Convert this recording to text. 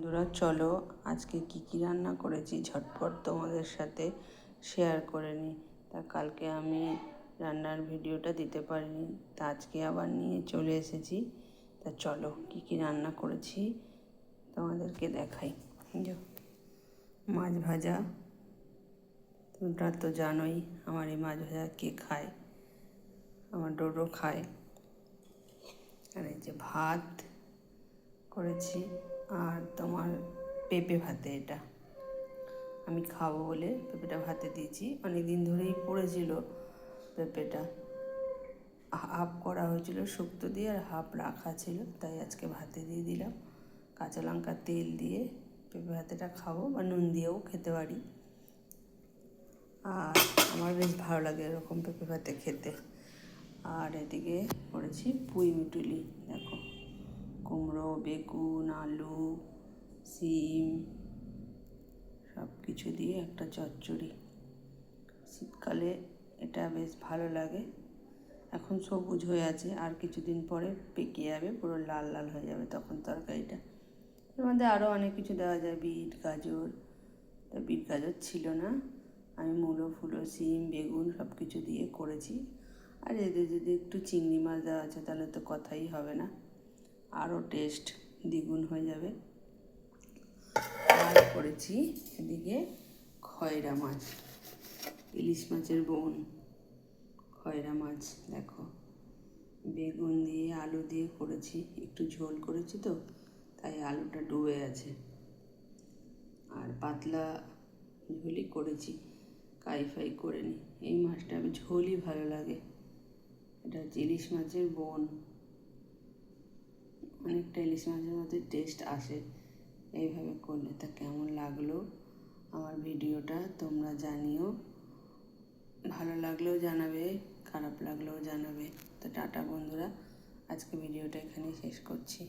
বন্ধুরা চলো আজকে কি রান্না করেছি ঝটপট তোমাদের সাথে শেয়ার করে নিই। তা কালকে আমি রান্নার ভিডিওটা দিতে পারিনি, তা আজকে আবার নিয়ে চলে এসেছি। তা চলো কি রান্না করেছি তোমাদেরকে দেখাই। মাছ ভাজা, তোমরা তো জানোই আমার এই মাছ ভাজা কে খায়, আমার ডোডো খায়। আর এই যে ভাত করেছি, আর তোমার পেঁপে ভাতে, এটা আমি খাবো বলে পেঁপেটা ভাতে দিয়েছি। অনেক দিন ধরেই পড়েছিল পেঁপেটা, হাফ করা হয়েছিল শুক্তো দিয়ে আর হাফ রাখা ছিল, তাই আজকে ভাতে দিয়ে দিলাম। কাঁচা লঙ্কা তেল দিয়ে পেঁপে ভাতেটা খাবো, বা নুন দিয়েও খেতে পারি। আর আমার বেশ ভালো লাগে এরকম পেঁপে ভাতে খেতে। আর এদিকে করেছি পুঁই মিটুলি, দেখো কুমড়ো, বেগুন, আলু, সিম সব কিছু দিয়ে একটা চচ্চড়ি। শীতকালে এটা বেশ ভালো লাগে। এখন সবুজ হয়ে আছে, আর কিছুদিন পরে পেকে যাবে, পুরো লাল লাল হয়ে যাবে তখন তরকারিটা। এর মধ্যে আরও অনেক কিছু দেওয়া যায়, বিট, গাজর। তা বিট গাজর ছিল না, আমি মূলো ফুলো, সিম, বেগুন সব কিছু দিয়ে করেছি। আর এদের যদি একটু চিংড়ি মাছ দেওয়া আছে তাহলে তো কথাই হবে না, আরও টেস্ট দ্বিগুণ হয়ে যাবে। আর করেছি এদিকে খয়রা মাছ, ইলিশ মাছের বোন, খয়রা মাছ। দেখো বেগুন দিয়ে আলু দিয়ে করেছি, একটু ঝোল করেছি তো তাই আলুটা ডুবে আছে। আর পাতলা ঝোলই করেছি, কাই করে নি। এই মাছটা আমি ঝোলই ভালো লাগে। এটা ইলিশ মাছের বোন, অনেকটা ইলিশ মাছের মধ্যে টেস্ট আসে এইভাবে করলে। তা কেমন লাগলো আমার ভিডিওটা তোমরা জানিও, ভালো লাগলেও জানাবে, খারাপ লাগলেও জানাবে। তো টাটা বন্ধুরা, আজকে ভিডিওটা এখানেই শেষ করছি।